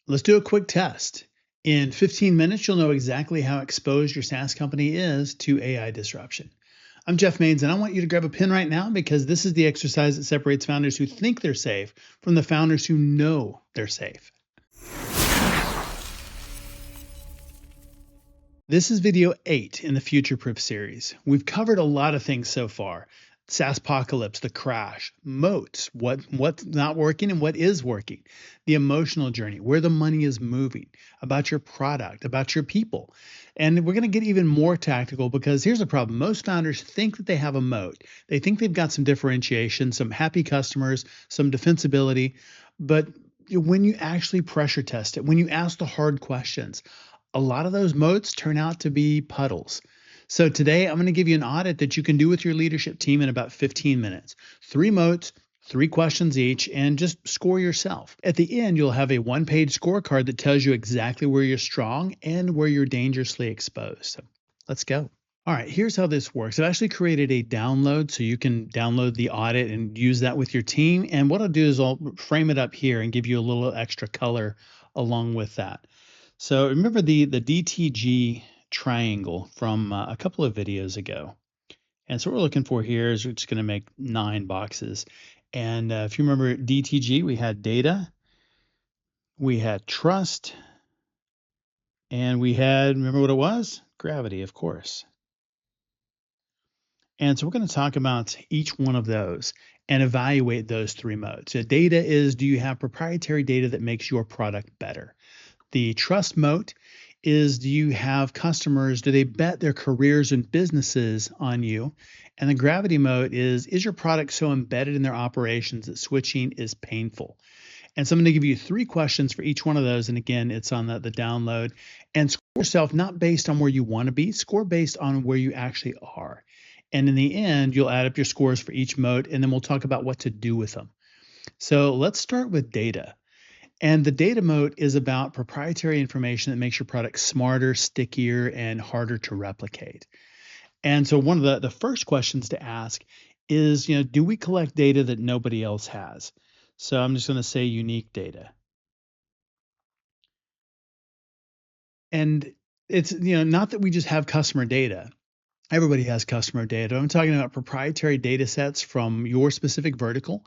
Let's do a quick test. In 15 minutes, you'll know exactly how exposed your SaaS company is to AI disruption. I'm Jeff Maines, and I want you to grab a pen right now because this is the exercise that separates founders who think they're safe from the founders who know they're safe. This is video 8 in the Futureproof series. We've covered a lot of things so far. SaaSpocalypse, the crash, Moats, what's not working and what is working, the emotional journey, where the money is moving, about your product, about your people. And we're going to get even more tactical because here's the problem. Most founders think that they have a moat. They think they've got some differentiation, some happy customers, some defensibility. But when you actually pressure test it, when you ask the hard questions, a lot of those moats turn out to be puddles. So today I'm going to give you an audit that you can do with your leadership team in about 15 minutes. 3 moats, 3 questions each, and just score yourself. At the end, you'll have a one-page scorecard that tells you exactly where you're strong and where you're dangerously exposed. So let's go. All right, here's how this works. I've actually created a download so you can download the audit and use that with your team. And what I'll do is I'll frame it up here and give you a little extra color along with that. So remember the DTG triangle from a couple of videos ago. And so what we're looking for here is we're just going to make 9 boxes. And if you remember DTG, we had data, we had trust, and we had, remember what it was? Gravity, of course. And so we're going to talk about each one of those and evaluate those 3 modes. So data is, do you have proprietary data that makes your product better? The trust moat is, do you have customers, do they bet their careers and businesses on you? And the gravity moat is your product so embedded in their operations that switching is painful? And so I'm going to give you 3 questions for each one of those. And again, it's on the download. And score yourself not based on where you want to be, score based on where you actually are. And in the end, you'll add up your scores for each moat, and then we'll talk about what to do with them. So let's start with data. And the data moat is about proprietary information that makes your product smarter, stickier, and harder to replicate. And so one of the first questions to ask is, do we collect data that nobody else has? So I'm just going to say unique data. And it's, not that we just have customer data. Everybody has customer data. I'm talking about proprietary data sets from your specific vertical.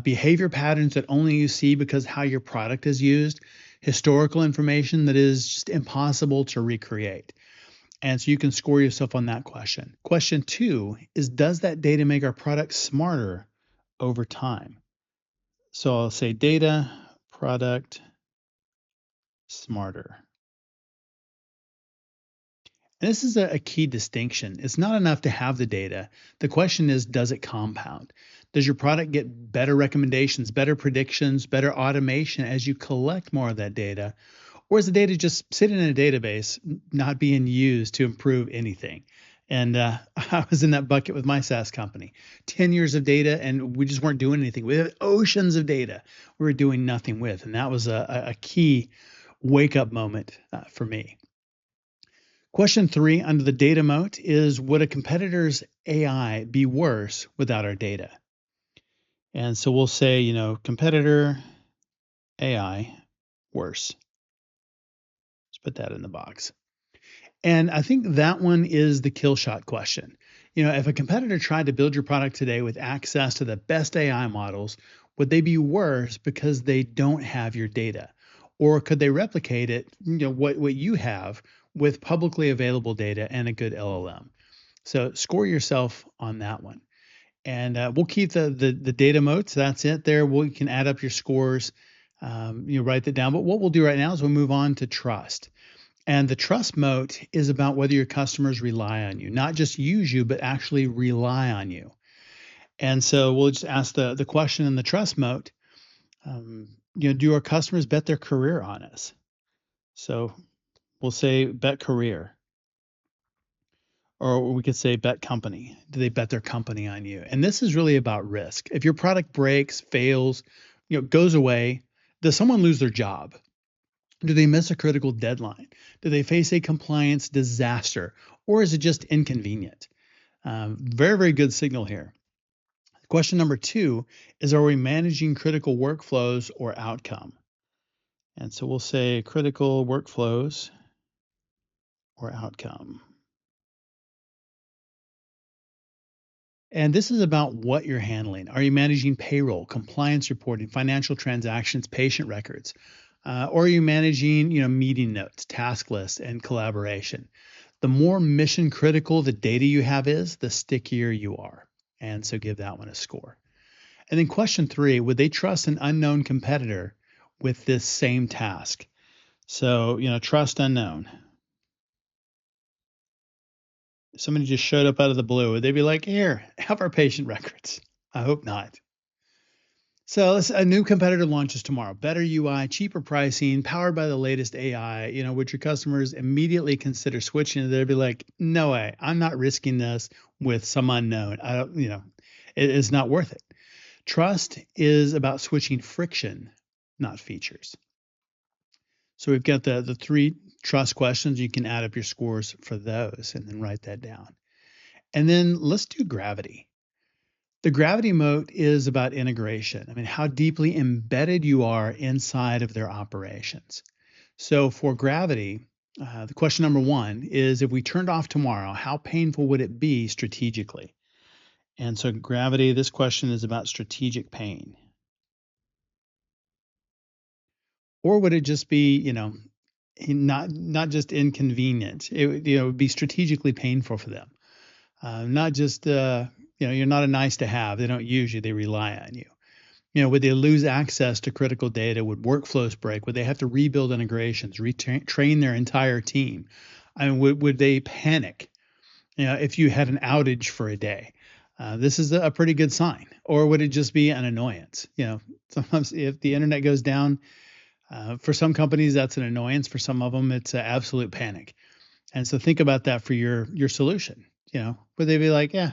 Behavior patterns that only you see because how your product is used, historical information that is just impossible to recreate. And so you can score yourself on that question. Question 2 is, does that data make our product smarter over time? So I'll say data, product, smarter. And this is a key distinction. It's not enough to have the data. The question is, does it compound? Does your product get better recommendations, better predictions, better automation as you collect more of that data? Or is the data just sitting in a database, not being used to improve anything? And I was in that bucket with my SaaS company. 10 years of data, and we just weren't doing anything. We had oceans of data we were doing nothing with. And that was a key wake-up moment for me. Question 3 under the data moat is, would a competitor's AI be worse without our data? And so we'll say, competitor AI worse. Let's put that in the box. And I think that one is the kill shot question. If a competitor tried to build your product today with access to the best AI models, would they be worse because they don't have your data? Or could they replicate it, what you have, with publicly available data and a good LLM? So score yourself on that one. And we'll keep the data moats. That's it there. We can add up your scores, write that down. But what we'll do right now is we'll move on to trust. And the trust moat is about whether your customers rely on you, not just use you, but actually rely on you. And so we'll just ask the question in the trust moat, do our customers bet their career on us? So we'll say bet career. Or we could say bet company. Do they bet their company on you? And this is really about risk. If your product breaks, fails, goes away, does someone lose their job? Do they miss a critical deadline? Do they face a compliance disaster? Or is it just inconvenient? Very, very good signal here. Question number 2 is, are we managing critical workflows or outcome? And so we'll say critical workflows or outcome. And this is about what you're handling. Are you managing payroll, compliance reporting, financial transactions, patient records? Or are you managing, meeting notes, task lists, and collaboration? The more mission critical the data you have is, the stickier you are. And so give that one a score. And then question 3, would they trust an unknown competitor with this same task? So, trust unknown. If somebody just showed up out of the blue, would they be like, here, have our patient records? I hope not. So a new competitor launches tomorrow. Better UI, cheaper pricing, powered by the latest AI. Would your customers immediately consider switching? They'd be like, no way, I'm not risking this with some unknown. I don't, it's not worth it. Trust is about switching friction, not features. So we've got the 3 trust questions. You can add up your scores for those and then write that down. And then let's do gravity. The gravity moat is about integration. I mean, how deeply embedded you are inside of their operations. So for gravity, the question number 1 is, if we turned off tomorrow, how painful would it be strategically? And so gravity, this question is about strategic pain. Or would it just be, not just inconvenient? It would be strategically painful for them. Not just, you're not a nice to have. They don't use you, they rely on you. Would they lose access to critical data? Would workflows break? Would they have to rebuild integrations, train their entire team? I mean, would they panic, if you had an outage for a day? This is a pretty good sign. Or would it just be an annoyance? Sometimes if the internet goes down, for some companies, that's an annoyance. For some of them, it's an absolute panic. And so think about that for your solution. Would they be like, yeah,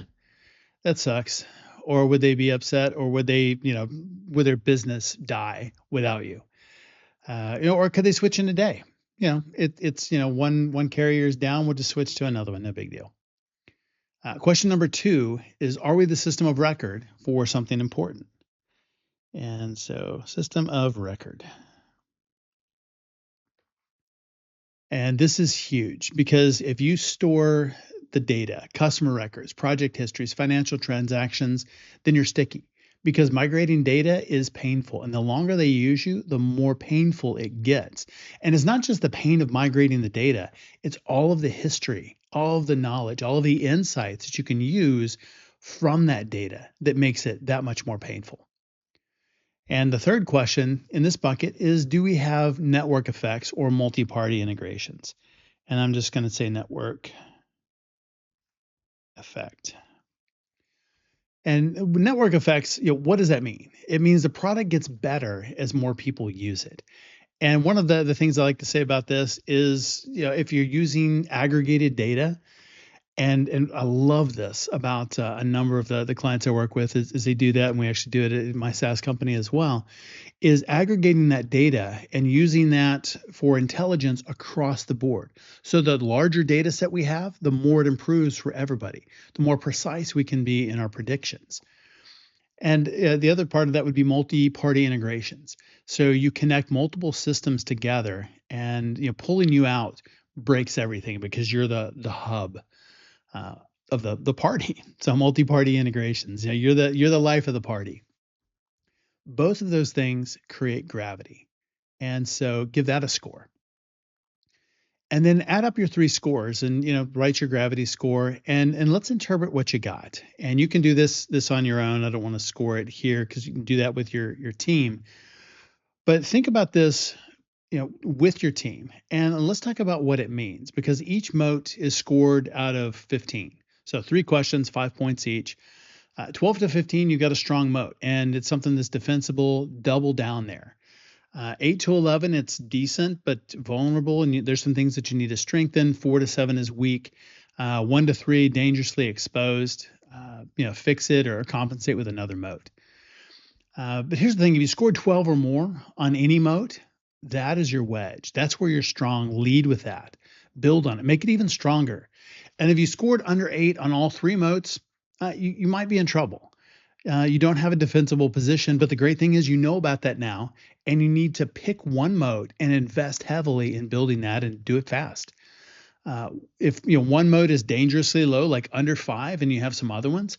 that sucks? Or would they be upset? Or would they, would their business die without you? Or could they switch in a day? It's one carrier is down, we'll just switch to another one, no big deal. Question number 2 is, are we the system of record for something important? And so system of record. And this is huge, because if you store the data, customer records, project histories, financial transactions, then you're sticky, because migrating data is painful. And the longer they use you, the more painful it gets. And it's not just the pain of migrating the data, it's all of the history, all of the knowledge, all of the insights that you can use from that data that makes it that much more painful. And the third question in this bucket is, do we have network effects or multi-party integrations? And I'm just going to say network effect. And network effects, what does that mean? It means the product gets better as more people use it. And one of the things I like to say about this is, if you're using aggregated data, and I love this about a number of the clients I work with is they do that, and we actually do it at my SaaS company as well, is aggregating that data and using that for intelligence across the board. So the larger data set we have, the more it improves for everybody, the more precise we can be in our predictions. And the other part of that would be multi-party integrations. So you connect multiple systems together, and pulling you out breaks everything, because you're the hub of the party. So multi-party integrations, you're the life of the party. Both of those things create gravity. And so give that a score. And then add up your 3 scores and write your gravity score, and let's interpret what you got. And you can do this on your own. I don't want to score it here, because you can do that with your team. But think about this with your team. And let's talk about what it means, because each moat is scored out of 15. So 3 questions, 5 points each. 12 to 15, you got a strong moat, and it's something that's defensible. Double down there. 8 to 11, it's decent but vulnerable, and there's some things that you need to strengthen. 4 to 7 is weak. 1 to 3, dangerously exposed. Fix it or compensate with another moat. But here's the thing: if you scored 12 or more on any moat, that is your wedge. That's where you're strong. Lead with that. Build on it. Make it even stronger. And if you scored under 8 on all 3 moats, you might be in trouble. You don't have a defensible position, but the great thing is you know about that now, and you need to pick one moat and invest heavily in building that and do it fast. Uh, if one mode is dangerously low, like under 5, and you have some other ones,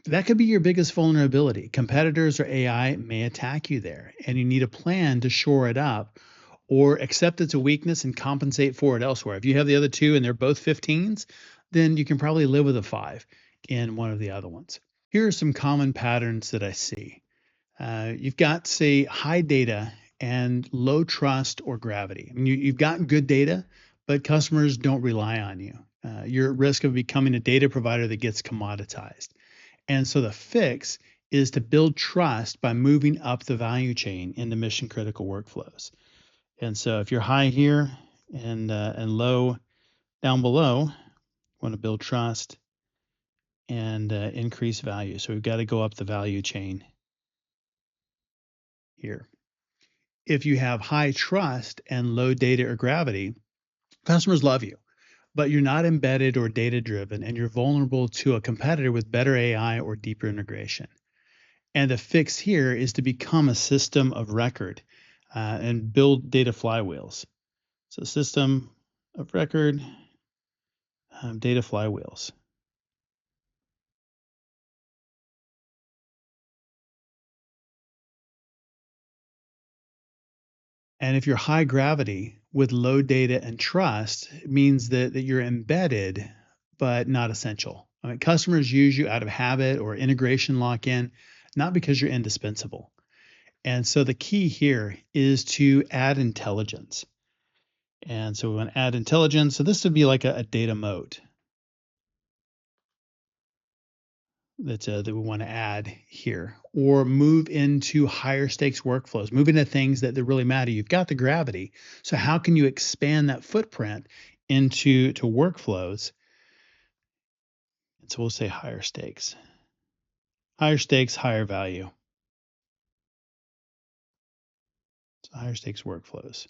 that could be your biggest vulnerability. Competitors or AI may attack you there, and you need a plan to shore it up or accept it's a weakness and compensate for it elsewhere. If you have the other two and they're both 15s, then you can probably live with a 5 in one of the other ones. Here are some common patterns that I see. You've got, say, high data and low trust or gravity. I mean, you've got good data, but customers don't rely on you. You're at risk of becoming a data provider that gets commoditized. And so the fix is to build trust by moving up the value chain into mission critical workflows. And so if you're high here and low down below, want to build trust and increase value. So we've got to go up the value chain here. If you have high trust and low data or gravity, customers love you, but you're not embedded or data driven, and you're vulnerable to a competitor with better AI or deeper integration. And the fix here is to become a system of record and build data flywheels. So system of record, data flywheels. And if you're high gravity with low data and trust, it means that you're embedded, but not essential. I mean, customers use you out of habit or integration lock in, not because you're indispensable. And so the key here is to add intelligence. And so we want to add intelligence. So this would be like a data moat that we want to add here, or move into higher stakes workflows, move into things that really matter. You've got the gravity. So how can you expand that footprint into workflows? And so we'll say higher stakes, higher value. So higher stakes workflows.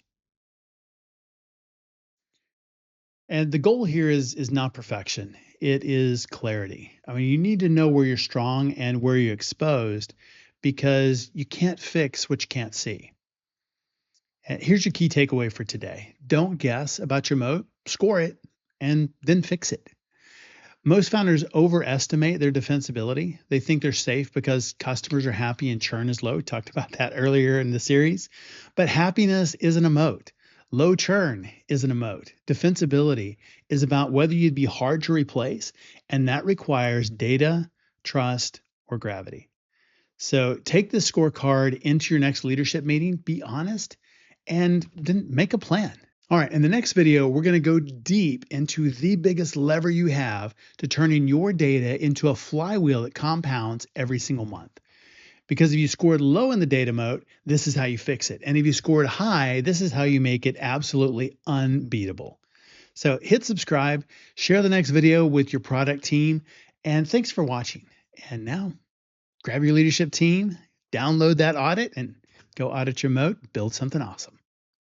And the goal here is not perfection. It is clarity. I mean, you need to know where you're strong and where you're exposed, because you can't fix what you can't see. And here's your key takeaway for today. Don't guess about your moat, score it, and then fix it. Most founders overestimate their defensibility. They think they're safe because customers are happy and churn is low. We talked about that earlier in the series. But happiness isn't a moat. Low churn isn't a moat. Defensibility is about whether you'd be hard to replace, and that requires data, trust, or gravity. So take this scorecard into your next leadership meeting, be honest, and then make a plan. All right, in the next video, we're going to go deep into the biggest lever you have to turning your data into a flywheel that compounds every single month. Because if you scored low in the data moat, this is how you fix it. And if you scored high, this is how you make it absolutely unbeatable. So hit subscribe, share the next video with your product team, and thanks for watching. And now, grab your leadership team, download that audit, and go audit your moat, build something awesome.